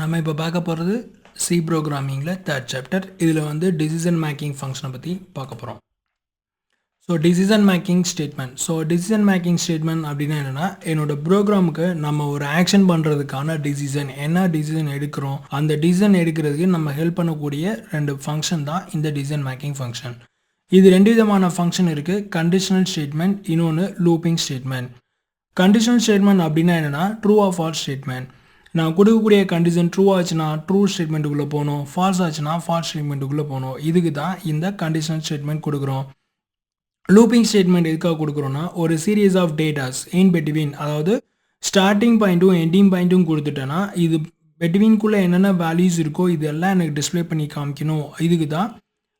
நம்ம இப்போ பார்க்க போகிறது சி ப்ரோக்ராமிங்கில் தேர்ட் சாப்டர். இதில் வந்து டிசிஷன் மேக்கிங் ஃபங்க்ஷனை பற்றி பார்க்க போகிறோம். ஸோ டிசிஷன் மேக்கிங் ஸ்டேட்மெண்ட் அப்படின்னா என்னென்னா, என்னோடய ப்ரோக்ராமுக்கு நம்ம ஒரு ஆக்ஷன் பண்ணுறதுக்கான என்ன டிசிஷன் எடுக்கிறோம், அந்த டிசிஷன் எடுக்கிறதுக்கு நம்ம ஹெல்ப் பண்ணக்கூடிய ரெண்டு ஃபங்க்ஷன் தான் இந்த டிசிஷன் மேக்கிங் ஃபங்க்ஷன். இது ரெண்டு விதமான ஃபங்க்ஷன் இருக்குது. கண்டிஷனல் ஸ்டேட்மெண்ட், இன்னொன்று லூப்பிங் ஸ்டேட்மெண்ட். கண்டிஷனல் ஸ்டேட்மெண்ட் அப்படின்னா என்னென்னா ட்ரூ ஆர் ஃபால்ஸ் ஸ்டேட்மெண்ட். நான் கொடுக்கக்கூடிய கண்டிஷன் ட்ரூ ஆச்சுன்னா ட்ரூ ஸ்டேட்மெண்ட்டுக்குள்ளே போகணும், ஃபால்ஸ் ஆச்சுன்னா ஃபால்ஸ் ஸ்டேட்மெண்ட்டுக்குள்ளே போகணும். இதுக்கு தான் இந்த கண்டிஷனல் ஸ்டேட்மெண்ட் கொடுக்குறோம். லூப்பிங் ஸ்டேட்மெண்ட் எதுக்காக கொடுக்குறோன்னா, ஒரு series of datas in between, அதாவது ஸ்டார்டிங் பாயிண்ட்டும் எண்டிங் பாயிண்ட்டும் கொடுத்துட்டேன்னா இது பெட்வீன்குள்ளே என்னென்ன வேல்யூஸ் இருக்கோ இதெல்லாம் எனக்கு டிஸ்பிளே பண்ணி காமிக்கணும். இதுக்கு தான்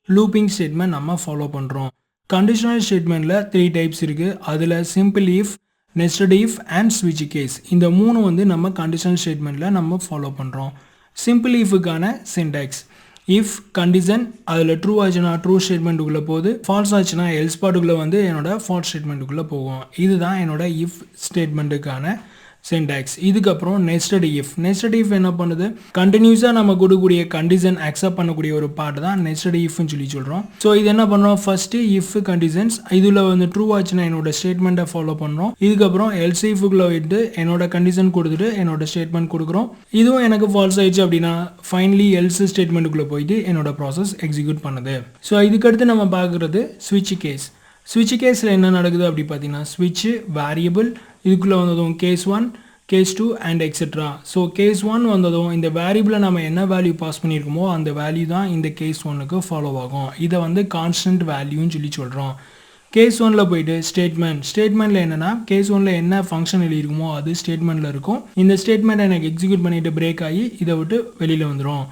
லூப்பிங் ஸ்டேட்மெண்ட் நம்ம ஃபாலோ பண்ணுறோம். கண்டிஷனல் ஸ்டேட்மெண்ட்டில் 3 டைப்ஸ் இருக்குது. அதில் simple if, nested if and ஸ்விட்ச் கேஸ், இந்த மூணு வந்து நம்ம கண்டிஷனல் ஸ்டேட்மெண்ட்டில் நம்ம ஃபாலோ பண்ணுறோம். சிம்பிள் இஃபுக்கான சின்டாக்ஸ், இஃப் கண்டிஷன் அதில் ட்ரூ ஆச்சுன்னா ட்ரூ ஸ்டேட்மெண்ட்டுக்குள்ளே போகுது, ஃபால்ஸ் ஆச்சுன்னா எல்ஸ் பார்ட்டுக்குள்ளே வந்து என்னோட ஃபால்ஸ் ஸ்டேட்மெண்ட்டுக்குள்ளே போகும். இதுதான் என்னோட இஃப் ஸ்டேட்மெண்ட்டுக்கான சின்டாக்ஸ். இதுக்கப்புறம் நெஸ்டட் இஃப் என்ன பண்ணுது, கண்டினியூஸாக நம்ம கொடுக்கக்கூடிய கண்டிஷன் அக்செப்ட் பண்ணக்கூடிய ஒரு பார்ட் தான் நெஸ்டட் இஃப்னு சொல்லி சொல்கிறோம். ஸோ இது என்ன பண்ணுறோம், ஃபஸ்ட்டு இஃப் கண்டிஷன்ஸ் இதில் வந்து ட்ரூ ஆச்சுன்னா என்னோட ஸ்டேட்மெண்ட்டை ஃபாலோ பண்ணுறோம். இதுக்கப்புறம் எல்ஸ் இஃபுக்குள்ளே விட்டு என்னோட கண்டிஷன் கொடுத்துட்டு என்னோட ஸ்டேட்மெண்ட் கொடுக்குறோம். இதுவும் எனக்கு ஃபால்ஸ் ஆயிடுச்சு அப்படின்னா ஃபைனலி எல்ஸ் ஸ்டேட்மெண்ட்டுக்குள்ளே போயிட்டு என்னோட ப்ராசஸ் எக்ஸிக்யூட் பண்ணுது. ஸோ இதுக்கடுத்து நம்ம பார்க்குறது ஸ்விட்ச் கேஸில் என்ன நடக்குது அப்படி பார்த்தீங்கன்னா, ஸ்விட்ச் வேரியபிள் இதுக்குள்ளே வந்ததும் case 1, case 2 and etcetera. So case 1 வந்ததும் இந்த வேரியபிளை நம்ம என்ன வேல்யூ பாஸ் பண்ணியிருக்கோமோ அந்த வேல்யூ தான் இந்த கேஸ் 1க்கு ஃபாலோ ஆகும். இதை வந்து கான்ஸ்டன்ட் வேல்யூன்னு சொல்லி சொல்கிறோம். கேஸ் 1ல் போயிட்டு ஸ்டேட்மெண்ட்டில் என்னென்னா, கேஸ் 1ல் என்ன ஃபங்க்ஷன் எழுதியிருக்குமோ அது ஸ்டேட்மெண்ட்டில் இருக்கும். இந்த ஸ்டேட்மெண்ட்டை எனக்கு எக்ஸிக்யூட் பண்ணிவிட்டு பிரேக் ஆகி இதை விட்டு வெளியில் வந்துடும்.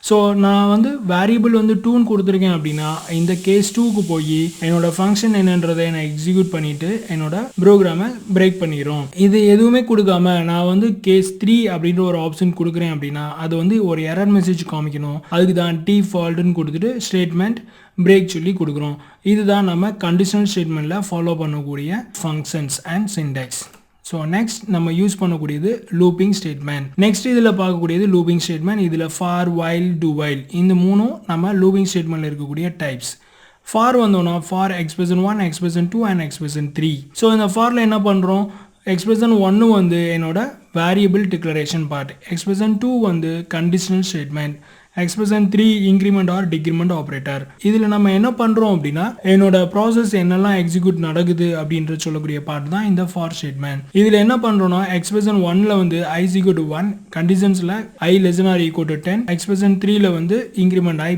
ஸோ நான் வந்து வேரியபிள் வந்து 2ன்னு கொடுத்துருக்கேன் அப்படின்னா இந்த கேஸ் 2க்கு போய் என்னோடய ஃபங்க்ஷன் என்னன்றதை நான் எக்ஸிக்யூட் பண்ணிவிட்டு என்னோட ப்ரோக்ராமை பிரேக் பண்ணிடும். இது எதுவுமே கொடுக்காம நான் வந்து கேஸ் 3 அப்படின்ற ஒரு ஆப்ஷன் கொடுக்குறேன் அப்படின்னா அது வந்து ஒரு எரர் மெசேஜ் காமிக்கணும். அதுக்கு தான் டிஃபால்ட்டுன்னு கொடுத்துட்டு ஸ்டேட்மெண்ட் பிரேக் சொல்லி கொடுக்குறோம். இதுதான் நம்ம கண்டிஷனல் ஸ்டேட்மெண்ட்டில் ஃபாலோ பண்ணக்கூடிய functions and syntax. So next நம்ம யூஸ் பண்ணக்கூடியது லூப்பிங் ஸ்டேட்மெண்ட். நெக்ஸ்ட் இதில் பார்க்கக்கூடியது லூப்பிங் ஸ்டேட்மெண்ட். இதில் ஃபார், வைல், டு வைல் இந்த மூணும் நம்ம லூப்பிங் ஸ்டேட்மெண்ட்டில் இருக்கக்கூடிய டைப்ஸ். ஃபார் வந்தோன்னா for expression 1, expression 2 and expression 3. So இந்த ஃபாரில் என்ன பண்ணுறோம், எக்ஸ்பிரஷன் 1 வந்து என்னோட வேரியபிள் டிக்ளரேஷன் பார்ட், எக்ஸ்பிரஷன் 2 வந்து conditional statement, expression 3 increment R decrement operator. இதில் நம்ம என்ன பண்ணுறோம் அப்படின்னா என்னோட ப்ராசஸ் என்னெல்லாம் எக்ஸிக்யூட் நடக்குது அப்படின்ற சொல்லக்கூடிய பார்ட் தான் இந்த ஃபார் ஸ்டேட்மெண்ட். இதில் என்ன பண்ணுறோம்னா எக்ஸ்பிரஷன் 1ல் வந்து i = 1, கண்டிஷன்ஸில் i ≤ 10, எக்ஸ்பிரஷன் 3ல் வந்து இன்க்ரிமெண்ட் i++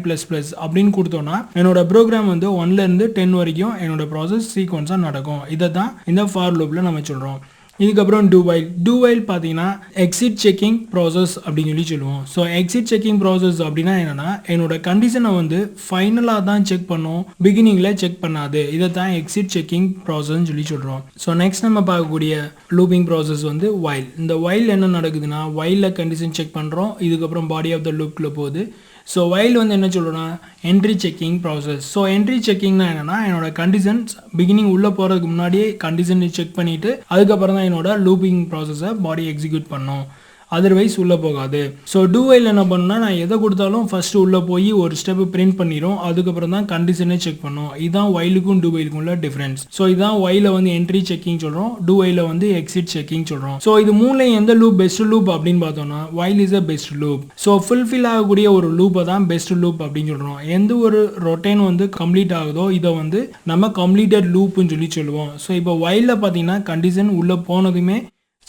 அப்படின்னு கொடுத்தோன்னா என்னோட ப்ரோக்ராம் வந்து 1லேருந்து 10 வரைக்கும் என்னோட ப்ராசஸ் சீக்வன்ஸாக நடக்கும். இதை தான் இந்த ஃபார் லூப்பில் நம்ம சொல்கிறோம். இதுக்கப்புறம் டு வைல் பார்த்தீங்கன்னா எக்ஸிட் செக்கிங் ப்ராசஸ் அப்படின்னு சொல்லி சொல்லுவோம். ஸோ எக்ஸிட் செக்கிங் ப்ராசஸ் அப்படின்னா என்னென்னா என்னோட கண்டிஷனை வந்து ஃபைனலாக தான் செக் பண்ணும், பிகினிங்கில் செக் பண்ணாது. இதை தான் எக்ஸிட் செக்கிங் ப்ராசஸ்ன்னு சொல்லி சொல்கிறோம். ஸோ நெக்ஸ்ட் நம்ம பார்க்கக்கூடிய லூப்பிங் ப்ராசஸ் வந்து வைல். இந்த வைல் என்ன நடக்குதுன்னா வைலில் கண்டிஷன் செக் பண்ணுறோம், இதுக்கப்புறம் பாடி ஆஃப் த லூப்பில் போகுது. ஸோ வைல் வந்து என்ன சொல்கிறோன்னா entry checking process. So entry செக்கிங்னா என்னென்னா என்னோட கண்டிஷன்ஸ் பிகினிங் உள்ளே போகிறதுக்கு முன்னாடியே கண்டிஷன் செக் பண்ணிவிட்டு அதுக்கப்புறம் தான் என்னோட லூப்பிங் ப்ராசஸை பாடி எக்ஸிக்யூட் பண்ணோம், அதர்வைஸ் உள்ளே போகாது. ஸோ டூ வைல் என்ன பண்ணுன்னா நான் எதை கொடுத்தாலும் ஃபஸ்ட்டு உள்ளே போய் ஒரு ஸ்டெப்பு பிரிண்ட் பண்ணிடும், அதுக்கப்புறம் தான் கண்டிஷனே செக் பண்ணோம். இதுதான் வைலுக்கும் டூ வைலுக்கும் உள்ள டிஃப்ரென்ஸ். ஸோ இதான் வைல வந்து என்ட்ரி செக்கிங் சொல்கிறோம், டூ வைல வந்து எக்ஸிட் செக்கிங் சொல்கிறோம். ஸோ இது மூணுலையும் எந்த லூப் பெஸ்ட் லூப் அப்படின்னு பார்த்தோம்னா while is a best loop. So fulfil ஆகக்கூடிய ஒரு லூப்பை தான் பெஸ்ட் லூப் அப்படின்னு சொல்கிறோம். எந்த ஒரு ரொட்டேன் வந்து கம்ப்ளீட் ஆகுதோ இதை வந்து நம்ம கம்ப்ளீட்டட் லூப்புன்னு சொல்லி சொல்லுவோம். ஸோ இப்போ வைலில் பார்த்தீங்கன்னா கண்டிஷன் உள்ளே போனதுமே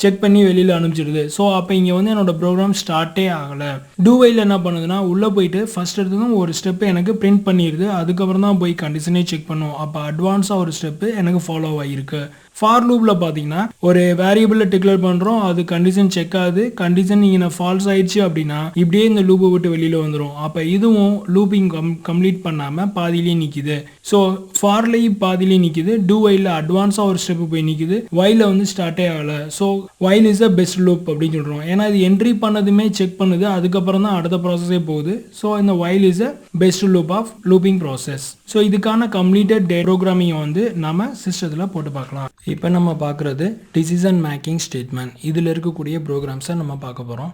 செக் பண்ணி வெளியில் அனுப்பிச்சிடுது. ஸோ அப்போ இங்கே வந்து என்னோட ப்ரோக்ராம் ஸ்டார்ட்டே ஆகலை. டூ வைல் என்ன பண்ணுதுன்னா உள்ளே போயிட்டு ஃபஸ்ட் எடுத்ததும் ஒரு ஸ்டெப்பு எனக்கு பிரிண்ட் பண்ணிடுது, அதுக்கப்புறம் தான் போய் கண்டிஷனே செக் பண்ணும். அப்போ அட்வான்ஸாக ஒரு ஸ்டெப்பு எனக்கு ஃபாலோ ஆகிருக்கு. ஃபார் லூப்பில் பார்த்தீங்கன்னா ஒரு வேரியபிளை டிக்ளேர் பண்ணுறோம், அது கண்டிஷன் செக் ஆகுது, கண்டிஷன் இங்கே ஃபால்ஸ் ஆயிடுச்சு அப்படின்னா இப்படியே இந்த லூப்பை விட்டு வெளியில் வந்துடும். அப்போ இதுவும் லூப்பிங் கம்ப்ளீட் பண்ணாமல் பாதியிலே நிற்கிது. ஸோ ஃபார்லையும் பாதியிலே நிற்கிது, டூ வைலில் அட்வான்ஸாக ஒரு ஸ்டெப்பு போய் நிற்கிது, வைலில் வந்து ஸ்டார்ட்டே ஆகலை. So while is a best loop அப்படின்னு சொல்கிறோம். ஏன்னா இது என்ட்ரி பண்ணதுமே செக் பண்ணுது, அதுக்கப்புறம் தான் அடுத்த ப்ராசஸே போகுது. ஸோ இந்த while is a best loop of looping process. So இதுக்கான கம்ப்ளீட்டட் ப்ரோக்ராமிங்கை வந்து நம்ம சிஸ்டத்தில் போட்டு பார்க்கலாம். இப்போ நம்ம பார்க்குறது டிசிஷன் மேக்கிங் ஸ்டேட்மெண்ட். இதில் இருக்கக்கூடிய ப்ரோக்ராம்ஸை நம்ம பார்க்க போகிறோம்.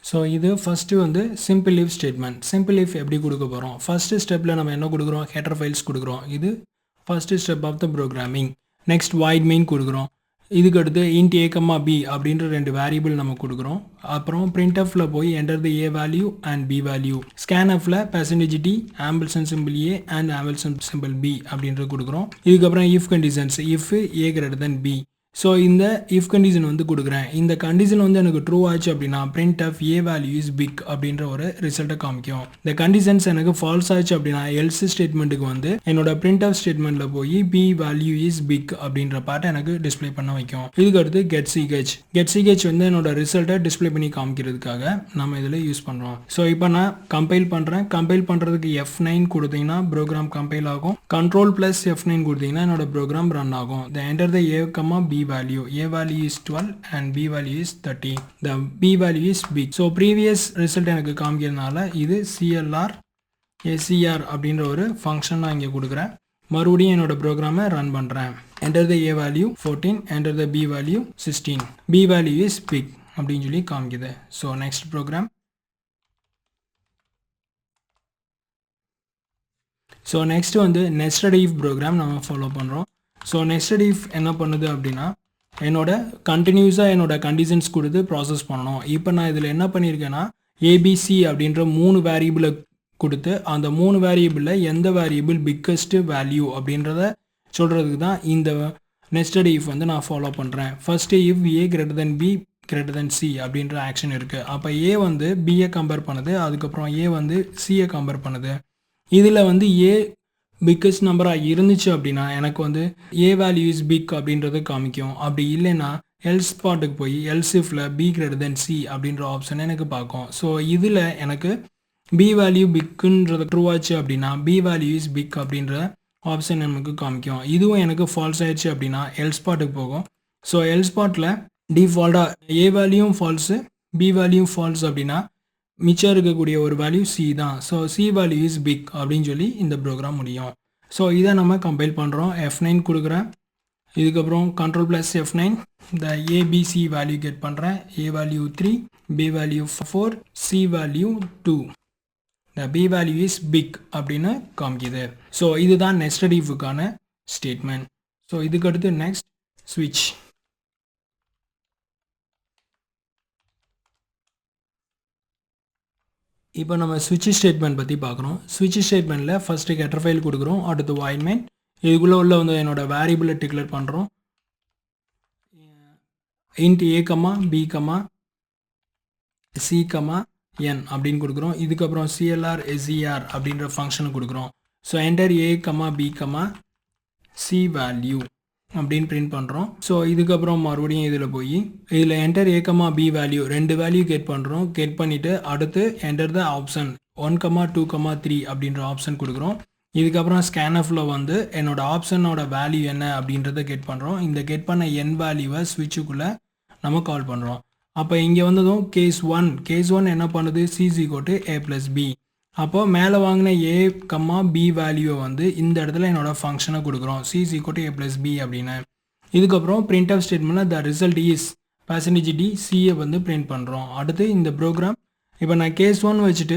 ஸோ இது ஃபஸ்ட்டு வந்து simple if statement. Simple if எப்படி கொடுக்க போகிறோம்? ஃபஸ்ட்டு ஸ்டெப்பில் நம்ம என்ன கொடுக்குறோம்? ஹெடர் ஃபைல்ஸ் கொடுக்குறோம். இது first step of the programming. Next void main கொடுக்குறோம். இதுக்கு அடுத்து int a, b அப்படின்ற 2 வேரியபிள் நம்ம கொடுக்குறோம். அப்புறம் printfல போய் enter the a value and b value. scanfல %t ampersand symbol a and ampersand symbol b அப்படின்ற கொடுக்குறோம். இதுக்கப்புறம் if conditions, if a greater than b. So இந்த if condition வந்து கொடுக்குறேன். இந்த கண்டிஷன் வந்து எனக்கு ட்ரூ ஆச்சு அப்படின்னா printf a value is big அப்படின்ற ஒரு ரிசல்ட்டை காமிக்கும். இந்த கண்டிஷன்ஸ் எனக்கு ஃபால்ஸ் ஆச்சு அப்படின்னா else ஸ்டேட்மெண்ட்டுக்கு வந்து என்னோட printf ஸ்டேட்மெண்ட்டில் போய் b value is big அப்படின்ற பார்ட்டை எனக்கு டிஸ்பிளே பண்ண வைக்கும். இதுக்கு அடுத்து getCH வந்து என்னோட ரிசல்ட்டை டிஸ்பிளே பண்ணி காமிக்கிறதுக்காக நம்ம இதில் யூஸ் பண்ணுறோம். ஸோ இப்போ நான் கம்பைல் பண்ணுறேன். கம்பைல் பண்ணுறதுக்கு F9 கொடுத்தீங்கன்னா ப்ரோக்ராம் கம்பைல் ஆகும். Ctrl + F9 கொடுத்தீங்கன்னா என்னோட ப்ரோக்ராம் ரன் ஆகும். enter the a, b value. A value is 12 and b value is 30. The b value is big. So previous result எனக்கு காமிக்கிறதுனால இது CLR SCR அப்படின்ற ஒரு ஃபங்க்ஷன் நான் இங்கே கொடுக்குறேன். மறுபடியும் என்னோட ப்ரோக்ராமை ரன் பண்ணுறேன். enter the a value 14, enter the b value 16. b value is big அப்படின்னு சொல்லி காமிக்குது. So next program. So next வந்து nested if ப்ரோக்ராம் நம்ம ஃபாலோ பண்ணுறோம். ஸோ nested if என்ன பண்ணுது அப்படின்னா என்னோட கண்டினியூஸாக என்னோட கண்டிஷன்ஸ் கொடுத்து ப்ராசஸ் பண்ணணும். இப்போ நான் இதில் என்ன பண்ணியிருக்கேன்னா ஏபிசி அப்படின்ற 3 வேரியபிளை கொடுத்து அந்த 3 வேரியபிளில் எந்த வேரியபிள் பிக்கஸ்ட் வேல்யூ அப்படின்றத சொல்கிறதுக்கு தான் இந்த nested if வந்து நான் ஃபாலோ பண்ணுறேன். First if a greater than b greater than c அப்படின்ற ஆக்ஷன் இருக்குது. அப்போ a வந்து b-யை கம்பேர் பண்ணுது, அதுக்கப்புறம் a வந்து c-யை கம்பேர் பண்ணுது. இதில் வந்து a பிக்கஸ்ட் நம்பராக இருந்துச்சு அப்படின்னா எனக்கு வந்து a value is big அப்படின்றத காமிக்கும். அப்படி இல்லைன்னா else பார்ட்டுக்கு போய் else ifல b greater than c அப்படின்ற ஆப்ஷன் எனக்கு பார்க்கும். ஸோ இதில் எனக்கு b value bigன்றத ட்ரூ ஆச்சு அப்படின்னா b value is big அப்படின்ற ஆப்ஷன் நமக்கு காமிக்கும். இதுவும் எனக்கு ஃபால்ஸ் ஆயிடுச்சு அப்படின்னா else பார்ட்டுக்கு போகும். ஸோ else பார்ட்டில் டிஃபால்ட்டாக a value false b value false அப்படின்னா மிச்சம் இருக்கக்கூடிய ஒரு வேல்யூ c தான். So c value is big அப்படின்னு சொல்லி இந்த ப்ரோக்ராம் முடியும். ஸோ இதை நம்ம கம்பைல் பண்ணுறோம். F9 கொடுக்குறேன். இதுக்கப்புறம் Ctrl + F9 இந்த abc வேல்யூ கெட் பண்ணுறேன். a value 3, b value 4, c value 2. இந்த b value is big அப்படின்னு காமிக்குது. ஸோ இதுதான் nested if-க்கான ஸ்டேட்மெண்ட். ஸோ இதுக்கடுத்து நெக்ஸ்ட் ஸ்விட்ச். இப்போ நம்ம ஸ்விட்ச் ஸ்டேட்மெண்ட் பற்றி பார்க்குறோம். ஸ்விட்ச் ஸ்டேட்மெண்ட்டில் ஃபஸ்ட்டு ஹெடர் ஃபைல் கொடுக்குறோம். அடுத்து வாய்ட் மெயின். இதுக்குள்ளே உள்ள வந்து என்னோட வேரியபிளை டிக்ளேர் பண்ணுறோம். int a, b, c, n அப்படின்னு கொடுக்குறோம். இதுக்கப்புறம் CLR SCR அப்படின்ற ஃபங்க்ஷனை கொடுக்குறோம். So enter a, b, c value அப்படின்னு பிரிண்ட் பண்ணுறோம். ஸோ இதுக்கப்புறம் மறுபடியும் இதில் போய் இதில் enter a, b value 2 value get பண்ணுறோம். கெட் பண்ணிவிட்டு அடுத்து enter the ஆப்ஷன் 1, 2, 3 அப்படின்ற ஆப்ஷன் கொடுக்குறோம். இதுக்கப்புறம் scanfல வந்து என்னோட ஆப்ஷனோட வேல்யூ என்ன அப்படின்றத கெட் பண்ணுறோம். இந்த கெட் பண்ண n வேல்யூவை ஸ்விட்சுக்குள்ளே நம்ம கால் பண்ணுறோம். அப்போ இங்கே வந்ததும் கேஸ் 1 என்ன பண்ணுது? c = a + b. அப்போ மேலே வாங்கின a, b வேல்யூவை வந்து இந்த இடத்துல என்னோட ஃபங்க்ஷனை கொடுக்குறோம். c = a + b அப்படின்னு. இதுக்கப்புறம் printf ஸ்டேட்மெண்ட்டில் the result is %d c-யை வந்து பிரிண்ட் பண்ணுறோம். அடுத்து இந்த ப்ரோக்ராம் இப்போ நான் கேஸ் 1 வச்சுட்டு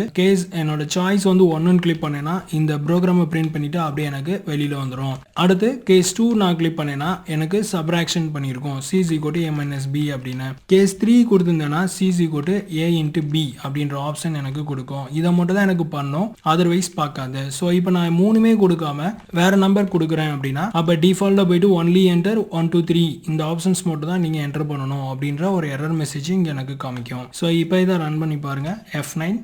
என்னோட சாய்ஸ் வந்து 1ன்னு கிளிக் பண்ணேன்னா இந்த ப்ரோக்ராமை பிரிண்ட் பண்ணிவிட்டு அப்படியே எனக்கு வெளியில் வந்துடும். அடுத்து கேஸ் 2 நான் கிளிக் பண்ணேன்னா எனக்கு சப்ராக்ஷன் பண்ணியிருக்கோம். c = a - b அப்படின்னு. கேஸ் 3 கொடுத்துருந்தேன்னா c = a × b அப்படின்ற ஆப்ஷன் எனக்கு கொடுக்கும். இதை மட்டும் தான் எனக்கு பண்ணும், அதர்வைஸ் பார்க்காது. ஸோ இப்போ நான் 3மே கொடுக்காம வேற நம்பர் கொடுக்குறேன் அப்படின்னா அப்போ டிஃபால்ட்டாக போயிட்டு ஒன்லி என்டர் 1, 2, 3 இந்த ஆப்ஷன்ஸ் மட்டும் தான் நீங்கள் என்டர் பண்ணணும் அப்படின்ற ஒரு எரர் மெசேஜ் இங்கே எனக்கு காமிக்கும். ஸோ இப்போ இதை ரன் பண்ணி பாருங்கள். F9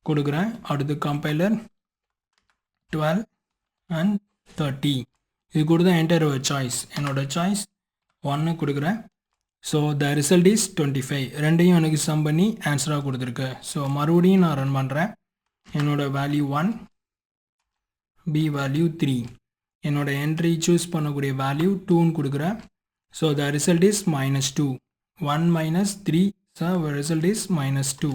கொடுக்குறேன். அடுத்து கம்பைலர் 12 and 30 இது கொடுத்து enter a choice. என்னோட சாய்ஸ் 1 கொடுக்குறேன். So the result is 25. ரெண்டையும் எனக்கு சம் பண்ணி ஆன்சராக கொடுத்துருக்கு. ஸோ மறுபடியும் நான் ரன் பண்ணுறேன். என்னோட வேல்யூ 1, b வேல்யூ 3. என்னோட என்ட்ரி சூஸ் பண்ணக்கூடிய வேல்யூ 2ன்னு கொடுக்குறேன். So the result is -2. 1 - 3 so result is -2.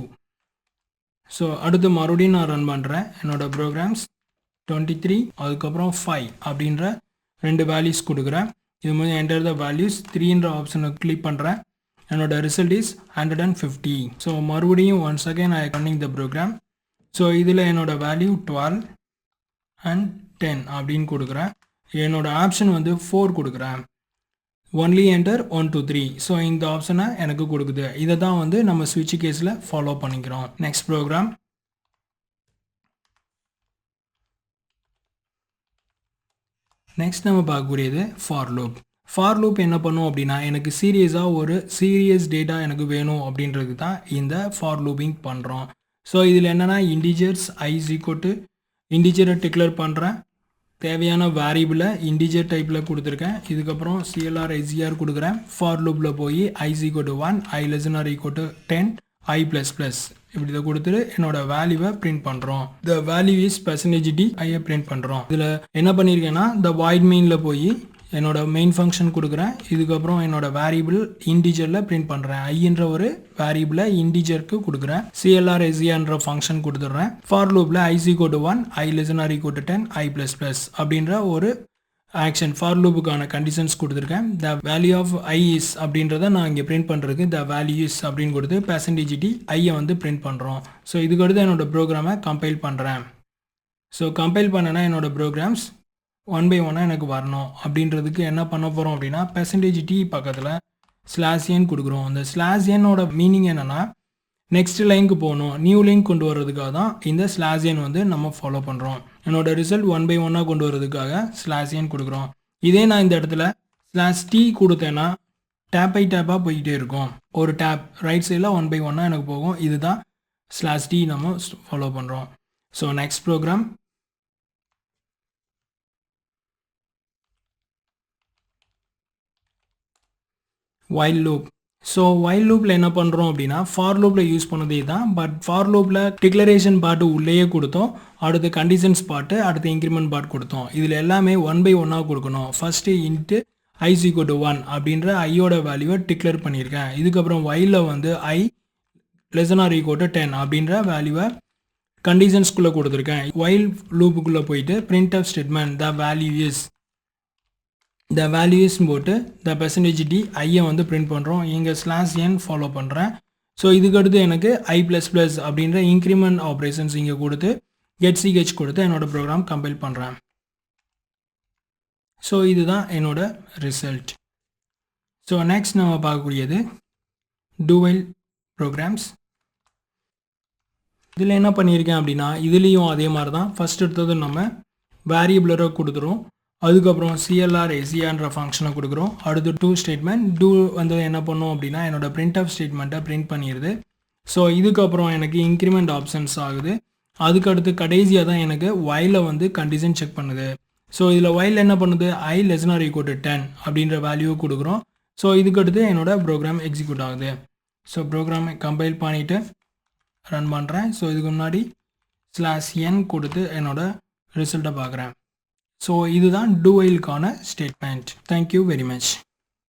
So அடுத்து மறுபடியும் நான் ரன் பண்ணுறேன். என்னோட ப்ரோக்ராம்ஸ் 23 அதுக்கப்புறம் 5 அப்படின்ற 2 வேல்யூஸ் கொடுக்குறேன். இது மாதிரி என்டர் த வேல்யூஸ் 3ன்ற ஆப்ஷனை கிளிக் பண்ணுறேன். என்னோட ரிசல்ட் இஸ் 150. ஸோ மறுபடியும் once again I running the program. So இதில் என்னோட வேல்யூ 12 and 10 அப்படின்னு கொடுக்குறேன். என்னோட ஆப்ஷன் வந்து 4 கொடுக்குறேன். Only enter 1 2 3. ஸோ இந்த ஆப்ஷனை எனக்கு கொடுக்குது. இதை தான் வந்து நம்ம ஸ்விட்ச் கேஸில் ஃபாலோ பண்ணிக்கிறோம். Next program. நெக்ஸ்ட் நம்ம பார்க்கக்கூடியது ஃபார் லூப். ஃபார் லூப் என்ன பண்ணும் அப்படின்னா எனக்கு சீரியஸாக ஒரு சீரியஸ் டேட்டா எனக்கு வேணும் அப்படின்றது தான் இந்த ஃபார் லூப்பிங் பண்ணுறோம். ஸோ இதில் என்னென்னா integers i is equal to இன்டிஜரை டிக்ளேர் பண்ணுறேன். தேவையான வேரியபிளை இன்டிஜர் டைப்பில் கொடுத்துருக்கேன். இதுக்கப்புறம் CLR SCR கொடுக்குறேன். ஃபார் லூப்பில் போய் i is equal to 1, i less than or equal to 10, i plus plus இப்படி இதை கொடுத்துட்டு என்னோட வேல்யூவை பிரிண்ட் பண்ணுறோம். த வேல்யூ இஸ் %d ஐயை பிரிண்ட் பண்ணுறோம். இதில் என்ன பண்ணியிருக்கேன்னா இந்த வாய்ட் மெயினில் போய் என்னோட மெயின் ஃபங்க்ஷன் கொடுக்குறேன். இதுக்கப்புறம் என்னோட வேரியபிள் இன்டிஜரில் பிரிண்ட் பண்ணுறேன். ஐன்ற ஒரு வேரியபிளை இன்டிஜருக்கு கொடுக்குறேன். CLR SCRன்ற ஃபங்க்ஷன் கொடுத்துட்றேன். ஃபார் லூப்பில் i is equal to 1, i less than or equal to 10, i plus plus அப்படின்ற ஒரு ஆக்ஷன் ஃபார் லூப்புக்கான கண்டிஷன்ஸ் கொடுத்துருக்கேன். The value of i is அப்படின்றத நான் இங்கே பிரிண்ட் பண்ணுறதுக்கு த வேல்யூ இஸ் அப்படின்னு கொடுத்து %d ஐயை வந்து பிரிண்ட் பண்ணுறோம். ஸோ இதுக்கடுத்து என்னோட ப்ரோக்ராமை கம்பைல் பண்ணுறேன். ஸோ கம்பைல் பண்ணனா என்னோட ப்ரோக்ராம்ஸ் 1 by 1 எனக்கு வரணும். அப்படின்றதுக்கு என்ன பண்ண போகிறோம் அப்படின்னா %t பக்கத்தில் /n கொடுக்குறோம். அந்த /nோட மீனிங் என்னென்னா நெக்ஸ்ட் லைனுக்கு போகணும், நியூ லைன் கொண்டு வர்றதுக்காக தான் இந்த /n வந்து நம்ம ஃபாலோ பண்ணுறோம். என்னோட ரிசல்ட் 1 by 1 கொண்டு வர்றதுக்காக /n கொடுக்குறோம். இதே நான் இந்த இடத்துல /t கொடுத்தேன்னா டேப் பை டேப்பாக போய்கிட்டே இருக்கும். ஒரு டேப் ரைட் சைடில் 1 by 1 எனக்கு போகும். இதுதான் /t நம்ம ஃபாலோ பண்ணுறோம். So next program. while loop. So while loopல என்ன பண்ணுறோம் அப்படின்னா ஃபார் லூப்பில் யூஸ் பண்ணதே தான். பட் ஃபார் லூப்பில் டிக்ளரேஷன் பார்ட்டு உள்ளேயே கொடுத்தோம், அடுத்து கண்டிஷன்ஸ் பார்ட்டு, அடுத்து இன்க்ரிமெண்ட் பார்ட் கொடுத்தோம். இதில் எல்லாமே 1 by 1 கொடுக்கணும். First int i is equal to 1 அப்படின்ற ஐயோட வேல்யூவை டிக்ளேர் பண்ணியிருக்கேன். இதுக்கப்புறம் whileல வந்து i less than or equal to 10 அப்படின்ற வேல்யூவை கண்டிஷன்ஸ்குள்ளே கொடுத்துருக்கேன். while லூப்புக்குள்ளே போயிட்டு printf statement the value is the value is போட்டு த %d ஐயை வந்து பிரிண்ட் பண்ணுறோம். இங்கே /n ஃபாலோ பண்ணுறேன். ஸோ இதுக்கடுத்து எனக்கு i ++ அப்படின்ற இன்க்ரிமெண்ட் ஆப்ரேஷன்ஸ் இங்கே கொடுத்து கெட் ch கொடுத்து என்னோட ப்ரோக்ராம் கம்பைல் பண்ணுறேன். ஸோ இதுதான் என்னோட ரிசல்ட். ஸோ நெக்ஸ்ட் நம்ம பார்க்கக்கூடியது dual ப்ரோக்ராம்ஸ். இதில் என்ன பண்ணியிருக்கேன் அப்படின்னா இதுலேயும் அதே மாதிரி தான். ஃபஸ்ட் எடுத்தது நம்ம வேரியபிளரை கொடுத்துரும், அதுக்கப்புறம் CLR SCRன்ற ஃபங்க்ஷனை கொடுக்குறோம். அடுத்து டூ ஸ்டேட்மெண்ட் டூ வந்து என்ன பண்ணோம் அப்படின்னா என்னோட printf ஸ்டேட்மெண்ட்டை பிரிண்ட் பண்ணிடுது. ஸோ இதுக்கப்புறம் எனக்கு இன்க்ரிமெண்ட் ஆப்ஷன்ஸ் ஆகுது. அதுக்கடுத்து கடைசியாக தான் எனக்கு whileல வந்து கண்டிஷன் செக் பண்ணுது. ஸோ இதில் while என்ன பண்ணுது i less than or equal to 10 அப்படின்ற வேல்யூவை கொடுக்குறோம். ஸோ இதுக்கடுத்து என்னோட ப்ரோக்ராம் எக்ஸிக்யூட் ஆகுது. ஸோ ப்ரோக்ராமை கம்பைல் பண்ணிவிட்டு ரன் பண்ணுறேன். ஸோ இதுக்கு முன்னாடி /n கொடுத்து என்னோட ரிசல்ட்டை பார்க்குறேன். ஸோ இதுதான் do whileக்கான ஸ்டேட்மெண்ட். Thank you very much.